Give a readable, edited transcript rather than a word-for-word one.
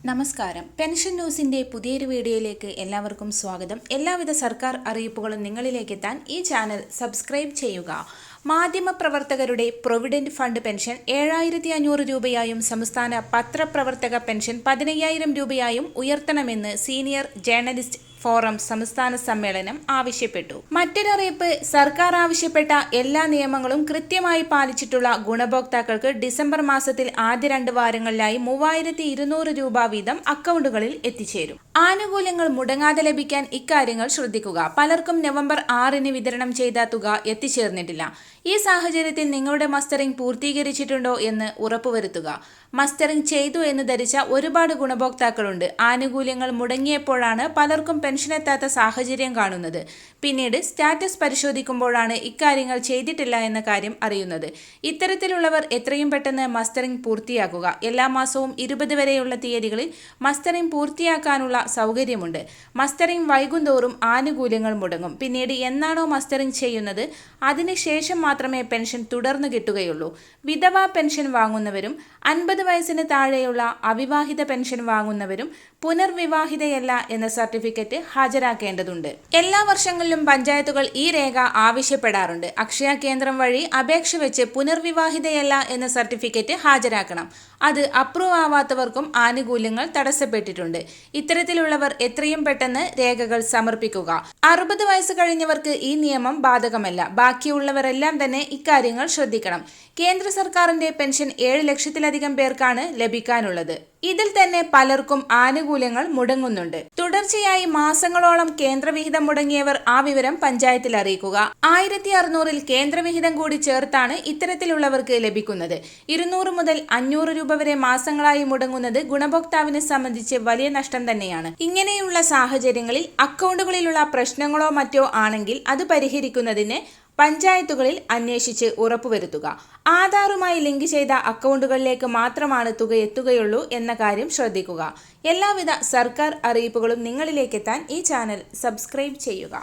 നമസ്കാരം. പെൻഷൻ ന്യൂസിന്റെ പുതിയൊരു വീഡിയോയിലേക്ക് എല്ലാവർക്കും സ്വാഗതം. എല്ലാവിധ സർക്കാർ അറിയിപ്പുകളും നിങ്ങളിലേക്ക് എത്താൻ ഈ ചാനൽ സബ്സ്ക്രൈബ് ചെയ്യുക. മാധ്യമപ്രവർത്തകരുടെ പ്രൊവിഡന്റ് ഫണ്ട് പെൻഷൻ 7500 രൂപയായും സംസ്ഥാന പത്രപ്രവർത്തക പെൻഷൻ 15000 രൂപയായും ഉയർത്തണമെന്ന് സീനിയർ ജേർണലിസ്റ്റ് ഫോറം സംസ്ഥാന സമ്മേളനം ആവശ്യപ്പെട്ടു. മറ്റൊരറിയിപ്പ്, സർക്കാർ ആവശ്യപ്പെട്ട എല്ലാ നിയമങ്ങളും കൃത്യമായി പാലിച്ചിട്ടുള്ള ഗുണഭോക്താക്കൾക്ക് ഡിസംബർ മാസത്തിൽ ആദ്യ 2 വാരങ്ങളിലായി 3200 രൂപ വീതം അക്കൗണ്ടുകളിൽ എത്തിച്ചേരും. ആനുകൂല്യങ്ങൾ മുടങ്ങാതെ ലഭിക്കാൻ ഇക്കാര്യങ്ങൾ ശ്രദ്ധിക്കുക. പലർക്കും നവംബർ 6-ന് വിതരണം ചെയ്ത തുക എത്തിച്ചേർന്നിട്ടില്ല. ഈ സാഹചര്യത്തിൽ നിങ്ങളുടെ മസ്റ്ററിംഗ് പൂർത്തീകരിച്ചിട്ടുണ്ടോ എന്ന് ഉറപ്പുവരുത്തുക. മസ്റ്ററിംഗ് ചെയ്തു എന്ന് ധരിച്ച ഒരുപാട് ഗുണഭോക്താക്കളുണ്ട്. ആനുകൂല്യങ്ങൾ മുടങ്ങിയപ്പോഴാണ് പലർക്കും പെൻഷൻ എത്താത്ത സാഹചര്യം കാണുന്നത്. പിന്നീട് സ്റ്റാറ്റസ് പരിശോധിക്കുമ്പോഴാണ് ഇക്കാര്യങ്ങൾ ചെയ്തിട്ടില്ല എന്ന കാര്യം അറിയുന്നത്. ഇത്തരത്തിലുള്ളവർ എത്രയും പെട്ടെന്ന് മസ്റ്ററിംഗ് പൂർത്തിയാക്കുക. എല്ലാ മാസവും 20 വരെയുള്ള തീയതികളിൽ മസ്റ്ററിംഗ് പൂർത്തിയാക്കാനുള്ള സൗകര്യമുണ്ട്. മസ്റ്ററിംഗ് വൈകുന്തോറും ആനുകൂല്യങ്ങൾ മുടങ്ങും. പിന്നീട് എന്നാണോ മസ്റ്ററിംഗ് ചെയ്യുന്നത് അതിനുശേഷം മാത്രമേ പെൻഷൻ തുടർന്ന് കിട്ടുകയുള്ളൂ. വിധവ പെൻഷൻ വാങ്ങുന്നവരും 50 വയസ്സിന് താഴെയുള്ള അവിവാഹിത പെൻഷൻ വാങ്ങുന്നവരും പുനർവിവാഹിതയല്ല എന്ന സർട്ടിഫിക്കറ്റ് ഹാജരാക്കേണ്ടതുണ്ട്. എല്ലാ വർഷങ്ങളിലും പഞ്ചായത്തുകൾ ഈ രേഖ ആവശ്യപ്പെടാറുണ്ട്. അക്ഷയ കേന്ദ്രം വഴി അപേക്ഷ വെച്ച് പുനർവിവാഹിതയല്ല എന്ന സർട്ടിഫിക്കറ്റ് ഹാജരാക്കണം. അത് അപ്രൂവ് ആവാത്തവർക്കും ആനുകൂല്യങ്ങൾ തടസ്സപ്പെട്ടിട്ടുണ്ട്. ഇത്തരത്തിലുള്ളവർ എത്രയും പെട്ടെന്ന് രേഖകൾ സമർപ്പിക്കുക. 60 വയസ്സ് കഴിഞ്ഞവർക്ക് ഈ നിയമം ബാധകമല്ല. ബാക്കിയുള്ളവരെല്ലാം തന്നെ ഇക്കാര്യങ്ങൾ ശ്രദ്ധിക്കണം. കേന്ദ്ര സർക്കാരിന്റെ പെൻഷൻ 7 ലക്ഷത്തിലധികം പേർക്കാണ് ലഭിക്കാനുള്ളത്. ഇതിൽ തന്നെ പലർക്കും ആനുകൂല്യങ്ങൾ മുടങ്ങുന്നുണ്ട്. തുടർച്ചയായി മാസങ്ങളോളം കേന്ദ്രവിഹിതം മുടങ്ങിയവർ ആ വിവരം പഞ്ചായത്തിൽ അറിയിക്കുക. 1600-ൽ കേന്ദ്രവിഹിതം കൂടി ചേർത്താണ് ഇത്തരത്തിലുള്ളവർക്ക് ലഭിക്കുന്നത്. 200 മുതൽ 500 രൂപ വരെ മാസങ്ങളായി മുടങ്ങുന്നത് ഗുണഭോക്താവിനെ സംബന്ധിച്ച് വലിയ നഷ്ടം തന്നെയാണ്. ഇങ്ങനെയുള്ള സാഹചര്യങ്ങളിൽ അക്കൗണ്ടുകളിലുള്ള പ്രശ്നങ്ങളോ മറ്റോ ആണെങ്കിൽ അത് പരിഹരിക്കുന്നതിന് പഞ്ചായത്തുകളിൽ അന്വേഷിച്ച് ഉറപ്പുവരുത്തുക. ആധാറുമായി ലിങ്ക് ചെയ്ത അക്കൗണ്ടുകളിലേക്ക് മാത്രമാണ് തുക എത്തുകയുള്ളൂ എന്ന കാര്യം ശ്രദ്ധിക്കുക. എല്ലാവിധ സർക്കാർ അറിയിപ്പുകളും നിങ്ങളിലേക്കെത്താൻ ഈ ചാനൽ സബ്സ്ക്രൈബ് ചെയ്യുക.